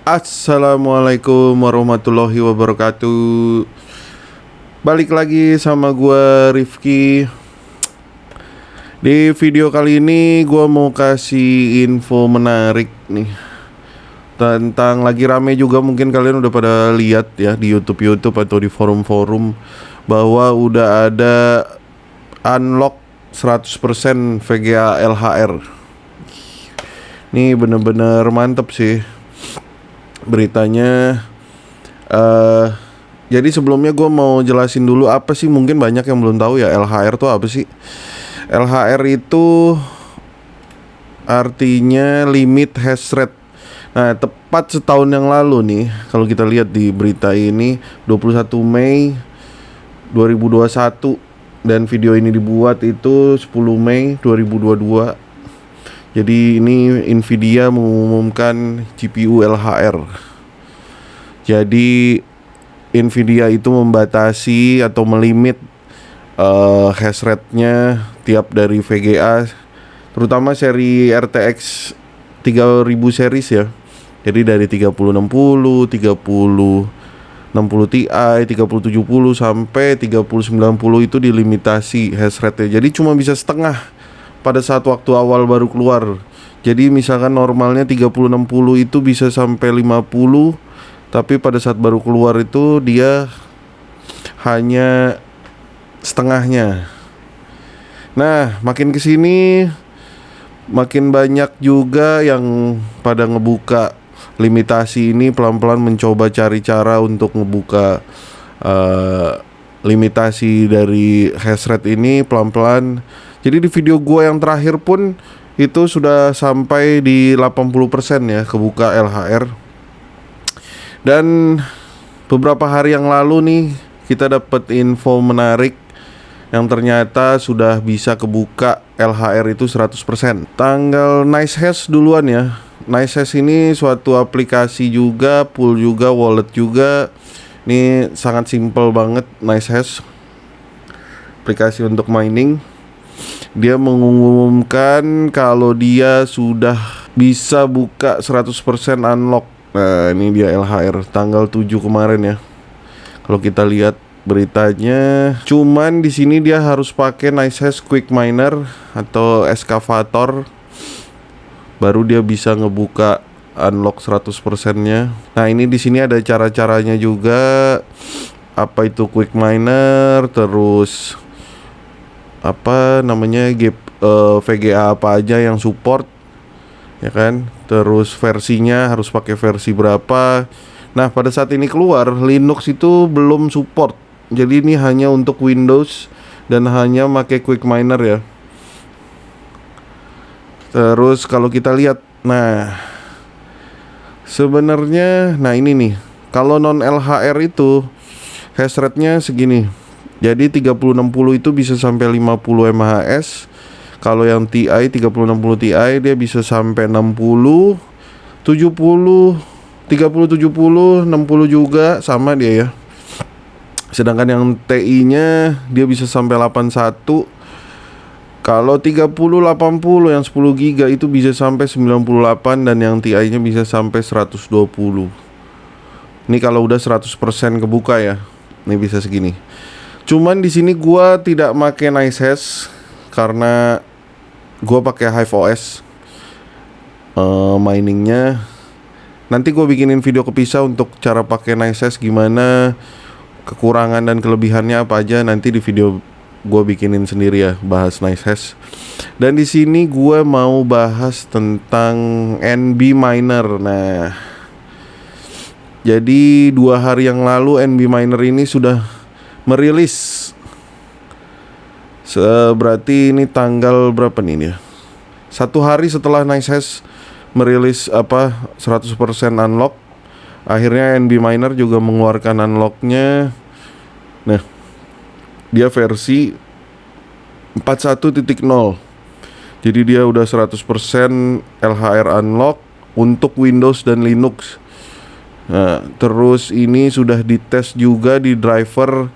Assalamualaikum warahmatullahi wabarakatuh. Balik lagi sama gua Rifki. Di video kali ini gua mau kasih info menarik nih tentang, lagi rame juga, mungkin kalian udah pada lihat ya di YouTube atau di forum-forum, bahwa udah ada unlock 100% VGA LHR. Ini bener-bener mantep sih beritanya. Jadi sebelumnya gue mau jelasin dulu apa sih, mungkin banyak yang belum tahu ya, LHR itu apa sih. LHR itu artinya limit hash rate. Nah, tepat setahun yang lalu nih, kalau kita lihat di berita ini 21 Mei 2021, dan video ini dibuat itu 10 Mei 2022. Jadi ini Nvidia mengumumkan GPU LHR. Jadi Nvidia itu membatasi atau melimit hash rate-nya tiap dari VGA, terutama seri RTX 3000 series ya. Jadi dari 3060, 3060 Ti, 3070 sampai 3090 itu dilimitasi hash rate-nya. Jadi cuma bisa setengah pada saat waktu awal baru keluar. Jadi misalkan normalnya 3060 itu bisa sampai 50, tapi pada saat baru keluar itu dia hanya setengahnya. Nah, makin kesini makin banyak juga yang pada ngebuka limitasi ini, pelan-pelan mencoba cari cara untuk ngebuka limitasi dari hash rate ini pelan-pelan. Jadi di video gua yang terakhir pun itu sudah sampai di 80% ya kebuka LHR. Dan beberapa hari yang lalu nih kita dapat info menarik yang ternyata sudah bisa kebuka LHR itu 100%. Tanggal NiceHash duluan ya. NiceHash ini suatu aplikasi juga, pool juga, wallet juga. Ini sangat simple banget NiceHash. Aplikasi untuk mining. Dia mengumumkan kalau dia sudah bisa buka 100% unlock. Nah, ini dia LHR tanggal 7 kemarin ya. Kalau kita lihat beritanya, cuman di sini dia harus pakai NiceHash Quick Miner atau Excavator, baru dia bisa ngebuka unlock 100%-nya. Nah, ini di sini ada cara-caranya juga. Apa itu Quick Miner, terus apa namanya VGA apa aja yang support, ya kan? Terus versinya harus pakai versi berapa. Nah, pada saat ini keluar Linux itu belum support. Jadi ini hanya untuk Windows dan hanya pakai Quick Miner ya. Terus kalau kita lihat, nah sebenarnya, nah ini nih, kalau non LHR itu hash rate-nya segini. Jadi 3060 itu bisa sampai 50 MHz. Kalau yang Ti 3060 Ti dia bisa sampai 60, 70, 3070, 60 juga sama dia ya. Sedangkan yang Ti-nya dia bisa sampai 81. Kalau 3080 yang 10 GB itu bisa sampai 98, dan yang Ti-nya bisa sampai 120. Ini kalau udah 100% kebuka ya. Ini bisa segini. Cuman di sini gua tidak pakai NiceHash karena gua pakai Hive OS miningnya. Nanti gua bikinin video kepisah untuk cara pakai NiceHash gimana, kekurangan dan kelebihannya apa aja. Nanti di video gua bikinin sendiri ya, bahas NiceHash. Dan di sini gua mau bahas tentang NB Miner. Nah, jadi 2 hari yang lalu NB Miner ini sudah merilis. Berarti ini tanggal berapa nih ya? 1 hari setelah NiceHash merilis 100% unlock, akhirnya NB Miner juga mengeluarkan unlocknya. Nah, dia versi 41.0. Jadi dia udah 100% LHR unlock untuk Windows dan Linux. Nah, terus ini sudah dites juga di driver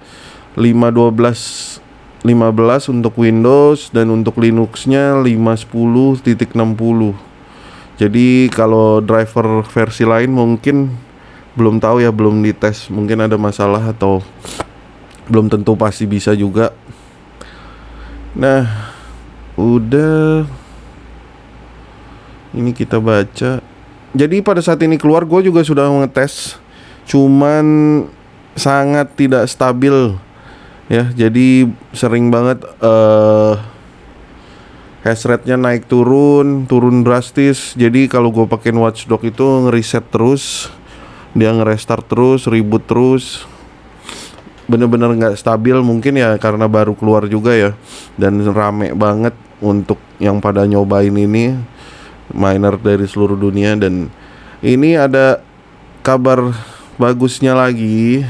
5.12.15 untuk Windows, dan untuk Linuxnya 5.10.60. Jadi kalau driver versi lain mungkin belum tahu ya, belum dites, mungkin ada masalah atau belum tentu pasti bisa juga. Nah, udah, ini kita baca. Jadi pada saat ini keluar gue juga sudah ngetes, cuman sangat tidak stabil ya. Jadi sering banget hash rate-nya naik turun drastis. Jadi kalau gue pakein Watchdog itu ngereset terus, dia ngerestart terus, reboot terus, bener-bener nggak stabil. Mungkin ya karena baru keluar juga ya, dan rame banget untuk yang pada nyobain ini, miner dari seluruh dunia. Dan ini ada kabar bagusnya lagi.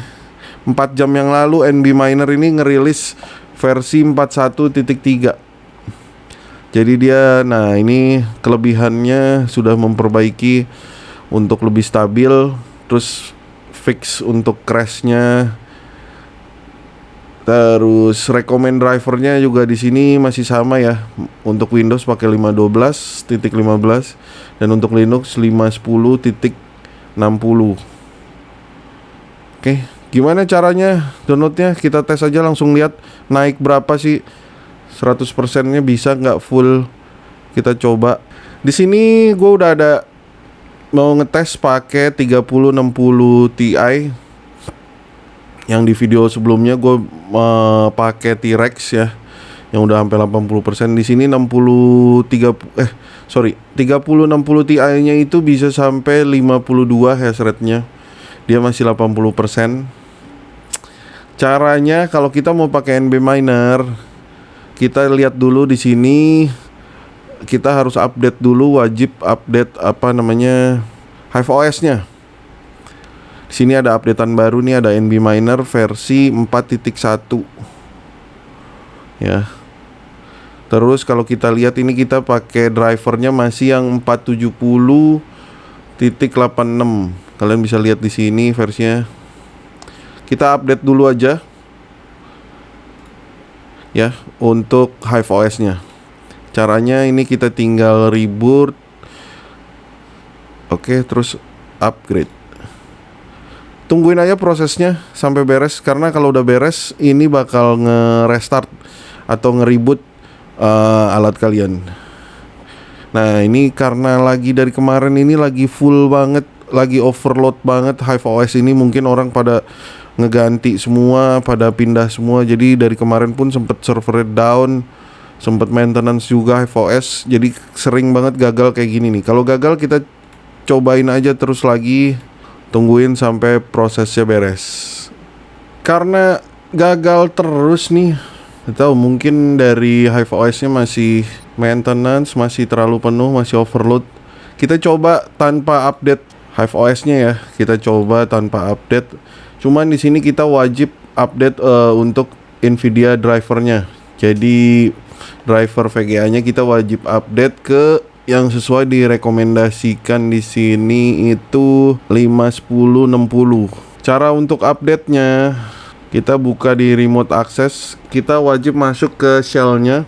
4 jam yang lalu NB Miner ini ngerilis versi 41.3. Jadi dia, nah ini kelebihannya sudah memperbaiki untuk lebih stabil, terus fix untuk crashnya. Terus recommend drivernya juga di sini masih sama ya. Untuk Windows pakai 5.12.15 dan untuk Linux 5.10.60. Oke, gimana caranya downloadnya? Kita tes aja, langsung lihat naik berapa sih. 100%-nya bisa nggak full? Kita coba. Di sini gue udah ada mau ngetes pakai 3060 Ti. Yang di video sebelumnya gue pakai T-Rex ya, yang udah sampai 80%. Di sini 3060 Ti-nya itu bisa sampai 52 hash rate-nya. Dia masih 80%. Caranya kalau kita mau pakai NB Miner, kita lihat dulu di sini. Kita harus update dulu, wajib update Hive OS-nya. Di sini ada updatean baru nih, ada NB Miner versi 4.1 ya. Terus kalau kita lihat ini, kita pakai drivernya masih yang 470.86. Kalian bisa lihat di sini versinya. Kita update dulu aja ya untuk Hive OS-nya. Caranya ini kita tinggal reboot. Oke, terus upgrade. Tungguin aja prosesnya sampai beres, karena kalau udah beres ini bakal nge-restart atau nge-reboot alat kalian. Nah, ini karena lagi dari kemarin ini lagi full banget, lagi overload banget Hive OS ini. Mungkin orang pada ngeganti semua, pada pindah semua. Jadi dari kemarin pun sempet server down, sempet maintenance juga Hive OS. Jadi sering banget gagal kayak gini nih. Kalau gagal kita cobain aja terus lagi, tungguin sampai prosesnya beres. Karena gagal terus nih, atau mungkin dari Hive OS-nya masih maintenance, masih terlalu penuh, masih overload. Kita coba tanpa update Hive OS-nya ya. Kita coba tanpa update. Cuman di sini kita wajib update untuk Nvidia drivernya. Jadi driver VGA-nya kita wajib update ke yang sesuai direkomendasikan di sini itu 5.10.60. Cara untuk update-nya, kita buka di remote access, kita wajib masuk ke shell-nya.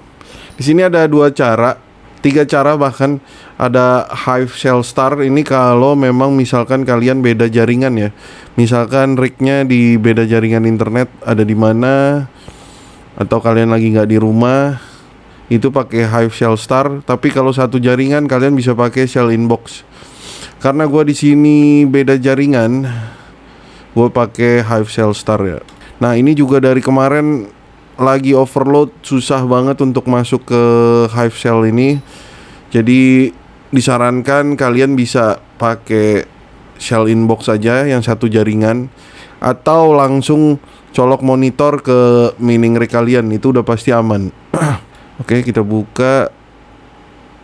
Di sini ada 2 cara, 3 cara bahkan. Ada Hive Shell Start, ini kalau memang misalkan kalian beda jaringan ya. Misalkan rig-nya di beda jaringan internet, ada di mana, atau kalian lagi nggak di rumah, itu pakai Hive Shell Start. Tapi kalau satu jaringan kalian bisa pakai Shell Inbox. Karena gue di sini beda jaringan, gue pakai Hive Shell Start ya. Nah, ini juga dari kemarin lagi overload, susah banget untuk masuk ke Hive Shell ini. Jadi disarankan kalian bisa pakai Shell Inbox saja yang satu jaringan, atau langsung colok monitor ke mining rig kalian, itu udah pasti aman. Oke, kita buka.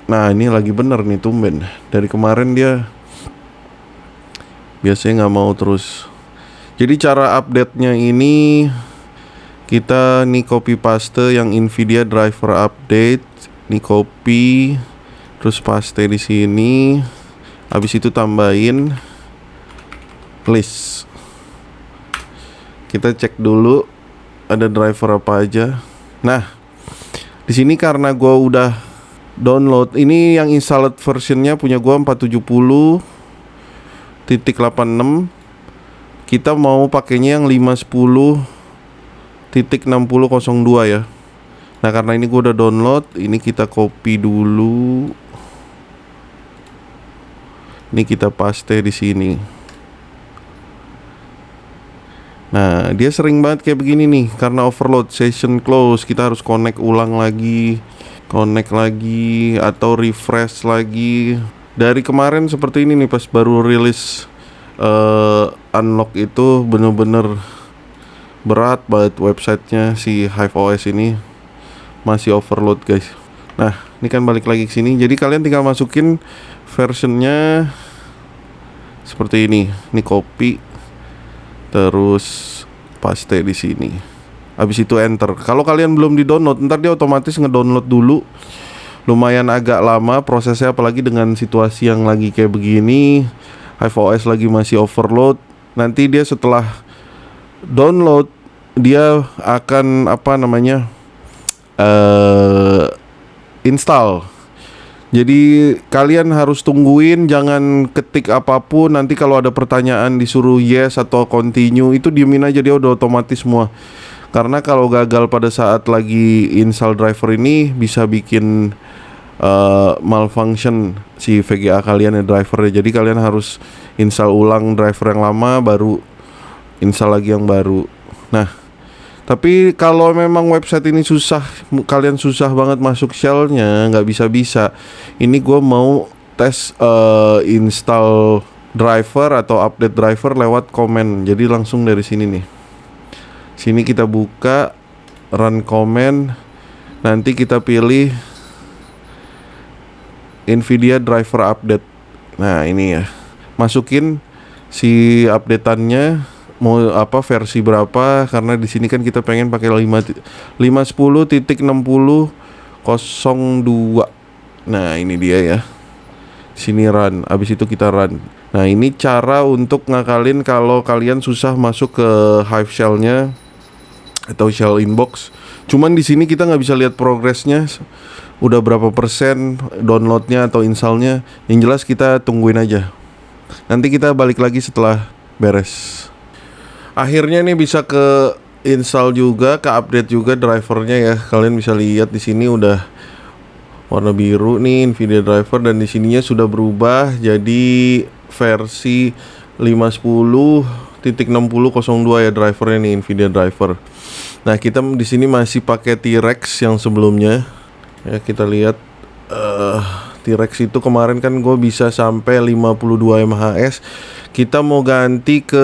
Nah, ini lagi bener nih, tumben. Dari kemarin dia biasanya nggak mau terus. Jadi cara update-nya ini, kita nih copy paste yang Nvidia driver update. Nih copy, terus paste di sini. Habis itu tambahin list. Kita cek dulu ada driver apa aja. Nah, di sini karena gue udah download. Ini yang installed versionnya punya gua 470.86. Kita mau pakainya yang 510.6002 ya. Nah, karena ini gua udah download, ini kita copy dulu. Ini kita paste di sini. Nah, dia sering banget kayak begini nih, karena overload, session close, kita harus connect ulang lagi, atau refresh lagi. Dari kemarin seperti ini nih, pas baru rilis unlock itu bener-bener berat banget websitenya si Hive OS ini, masih overload guys. Nah, ini kan balik lagi ke sini, jadi kalian tinggal masukin versionnya seperti ini copy. Terus paste di sini. Habis itu enter. Kalau kalian belum di-download, ntar dia otomatis ngedownload dulu. Lumayan agak lama prosesnya, apalagi dengan situasi yang lagi kayak begini. Hive OS lagi masih overload. Nanti dia setelah download, dia akan install. Jadi kalian harus tungguin, jangan ketik apapun. Nanti kalau ada pertanyaan disuruh yes atau continue, itu diemin aja, dia udah otomatis semua. Karena kalau gagal pada saat lagi install driver ini bisa bikin malfunction si VGA kalian ya, drivernya. Jadi kalian harus install ulang driver yang lama, baru install lagi yang baru. Nah, tapi kalau memang website ini susah, kalian susah banget masuk shell-nya, nggak bisa-bisa. Ini gue mau tes install driver atau update driver lewat command. Jadi langsung dari sini nih. Sini kita buka run command. Nanti kita pilih NVIDIA driver update. Nah, ini ya. Masukin si updateannya, mau versi berapa, karena di sini kan kita pengen pakai 510.60.02. Nah, ini dia ya. Sini run, habis itu kita run. Nah, ini cara untuk ngakalin kalau kalian susah masuk ke Hive shell-nya atau shell inbox. Cuman di sini kita nggak bisa lihat progresnya, udah berapa persen downloadnya atau installnya. Yang jelas kita tungguin aja. Nanti kita balik lagi setelah beres. Akhirnya nih bisa ke install juga, ke update juga drivernya ya. Kalian bisa lihat di sini udah warna biru nih NVIDIA driver, dan di sininya sudah berubah jadi versi 510.60.02 ya drivernya nih, NVIDIA driver. Nah, kita di sini masih pakai T-Rex yang sebelumnya. Ya, kita lihat T-Rex itu kemarin kan gue bisa sampai 52 MHz. Kita mau ganti ke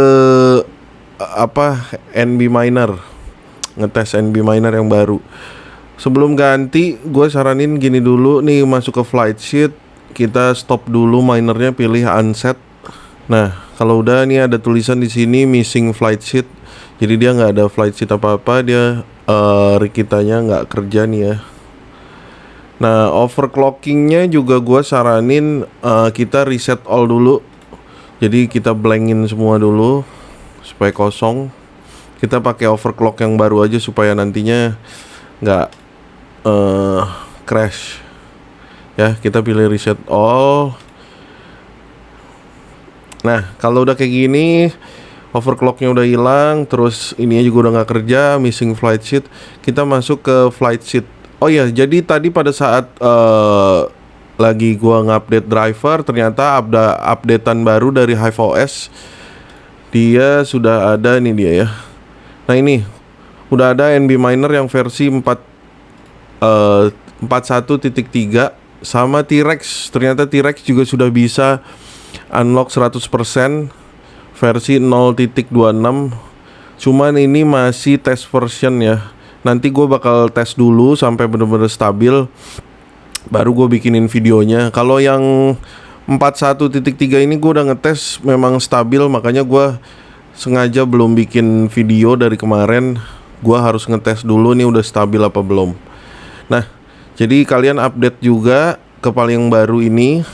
NB Miner, ngetes NB Miner yang baru. Sebelum ganti, gue saranin gini dulu nih, masuk ke flight sheet, kita stop dulu minernya, pilih unset. Nah, kalau udah nih ada tulisan di sini missing flight sheet, jadi dia nggak ada flight sheet apa-apa, dia kitanya nggak kerja nih ya. Nah, overclockingnya juga gue saranin kita reset all dulu, jadi kita blankin semua dulu supaya kosong. Kita pakai overclock yang baru aja supaya nantinya nggak crash ya. Kita pilih reset all. Nah, kalau udah kayak gini, overclocknya udah hilang, terus ininya juga udah nggak kerja, missing flight sheet, kita masuk ke flight sheet. Oh ya, jadi tadi pada saat lagi gua ngupdate driver, ternyata updatean baru dari Hive OS, dia sudah ada, nih dia ya. Nah, ini udah ada NB Miner yang versi 41.3 sama T-Rex. Ternyata T-Rex juga sudah bisa unlock 100% versi 0.26. Cuman ini masih test version ya. Nanti gue bakal tes dulu sampai bener-bener stabil, baru gue bikinin videonya. Kalau yang 41.3 ini gue udah ngetes memang stabil, makanya gue sengaja belum bikin video dari kemarin. Gue harus ngetes dulu nih udah stabil apa belum. Nah, jadi kalian update juga ke paling baru ini,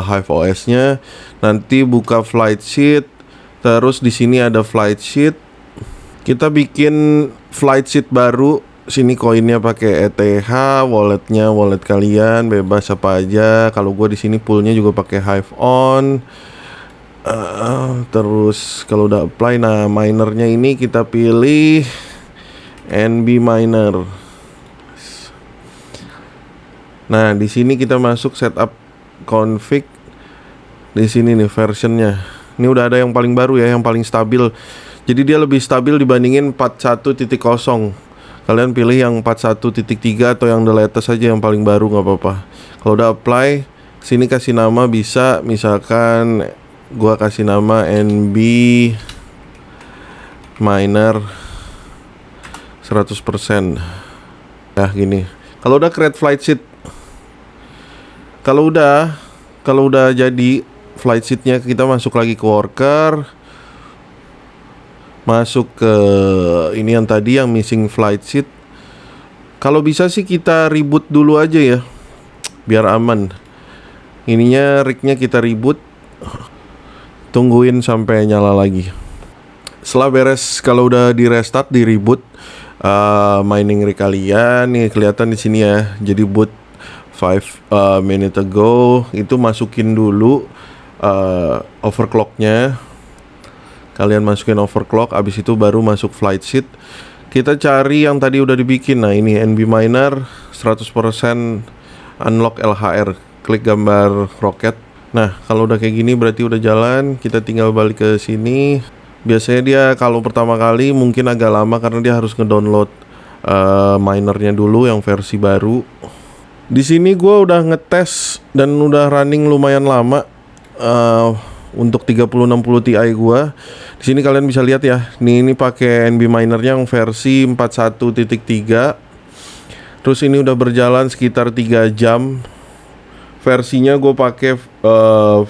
Hive OS-nya. Nanti buka flight sheet, terus di sini ada flight sheet. Kita bikin flight sheet baru sini koinnya pakai ETH, walletnya wallet kalian bebas apa aja. Kalau gue di sini poolnya juga pakai Hive on. Terus kalau udah apply, nah minernya ini kita pilih NB miner. Nah di sini kita masuk setup config. Di sini nih versionnya. Ini udah ada yang paling baru ya, yang paling stabil. Jadi dia lebih stabil dibandingin 41.0. Kalian pilih yang 41.3 atau yang the latest aja, yang paling baru nggak apa-apa. Kalau udah apply, sini kasih nama bisa, misalkan gua kasih nama NB miner 100%. Ya gini. Kalau udah create flight sheet, kalau udah jadi flight sheetnya, kita masuk lagi ke worker. Masuk ke ini yang tadi yang missing flight sheet. Kalau bisa sih kita reboot dulu aja ya, biar aman. Ininya rignya kita reboot, tungguin sampai nyala lagi. Setelah beres, kalau udah di restart, di reboot mining rig kalian nih kelihatan di sini ya. Jadi boot 5 minute ago, itu masukin dulu overclocknya. Kalian masukin overclock, abis itu baru masuk flight sheet. Kita cari yang tadi udah dibikin. Nah ini NB miner 100% unlock LHR. Klik gambar roket. Nah kalau udah kayak gini berarti udah jalan. Kita tinggal balik ke sini. Biasanya dia kalau pertama kali mungkin agak lama karena dia harus ngedownload minernya dulu yang versi baru. Di sini gue udah ngetes dan udah running lumayan lama. Untuk 3060 Ti gua. Di sini kalian bisa lihat ya. Ini pakai NB minernya yang versi 41.3. Terus ini udah berjalan sekitar 3 jam. Versinya gue pakai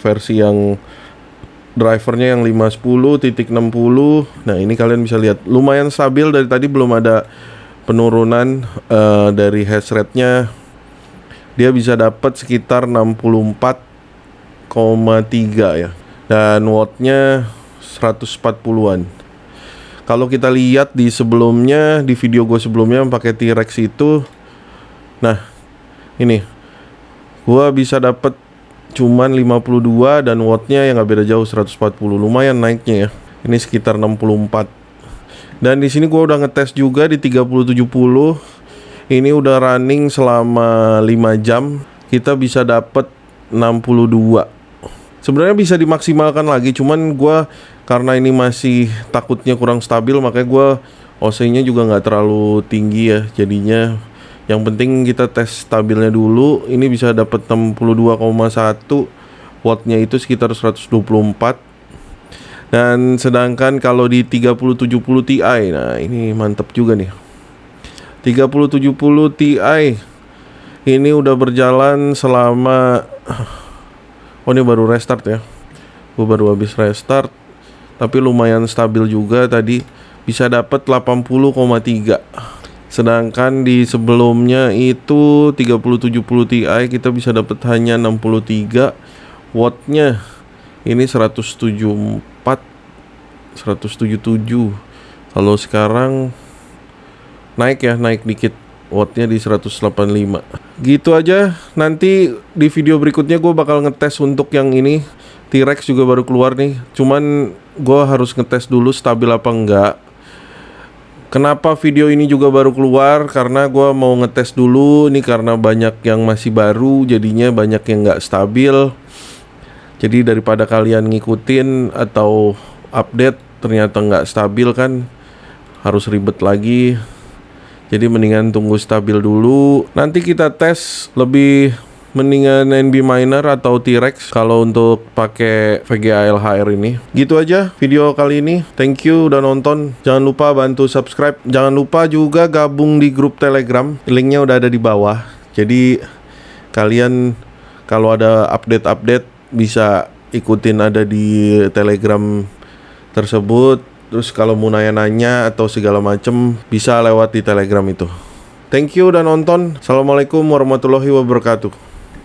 versi yang drivernya yang 510.60. Nah, ini kalian bisa lihat lumayan stabil, dari tadi belum ada penurunan dari hash rate-nya. Dia bisa dapat sekitar 64,3 ya. Dan wattnya 140-an. Kalau kita lihat di sebelumnya, di video gue sebelumnya yang pakai T-Rex itu, nah ini gue bisa dapat cuman 52 dan wattnya yang nggak beda jauh 140. Lumayan naiknya ya. Ini sekitar 64. Dan di sini gue udah ngetes juga di 3070. Ini udah running selama 5 jam. Kita bisa dapat 62. Sebenarnya bisa dimaksimalkan lagi, cuman gue karena ini masih takutnya kurang stabil, makanya gue OC-nya juga nggak terlalu tinggi ya. Jadinya yang penting kita tes stabilnya dulu. Ini bisa dapat 62,1, wattnya itu sekitar 124. Dan sedangkan kalau di 3070 Ti, nah ini mantep juga nih. 3070 Ti ini udah berjalan selama, oh ini baru restart ya. Gue baru habis restart. Tapi lumayan stabil juga tadi. Bisa dapat 80,3. Sedangkan di sebelumnya itu 3070 Ti kita bisa dapat hanya 63. Wattnya ini 174, 177. Kalau sekarang naik ya, naik dikit. Wattnya di 185. Gitu aja. Nanti di video berikutnya gue bakal ngetes untuk yang ini. T-Rex juga baru keluar nih. Cuman gue harus ngetes dulu stabil apa enggak. Kenapa video ini juga baru keluar? Karena gue mau ngetes dulu. Ini karena banyak yang masih baru, jadinya banyak yang nggak stabil. Jadi daripada kalian ngikutin atau update ternyata nggak stabil kan, harus ribet lagi. Jadi mendingan tunggu stabil dulu. Nanti kita tes lebih mendingan NB miner atau T-Rex kalau untuk pakai VGA LHR ini. Gitu aja video kali ini. Thank you udah nonton. Jangan lupa bantu subscribe. Jangan lupa juga gabung di grup Telegram. Linknya udah ada di bawah. Jadi kalian kalau ada update-update bisa ikutin, ada di Telegram tersebut. Terus kalau mau nanya-nanya atau segala macem bisa lewat di Telegram itu. Thank you udah nonton. Assalamualaikum warahmatullahi wabarakatuh.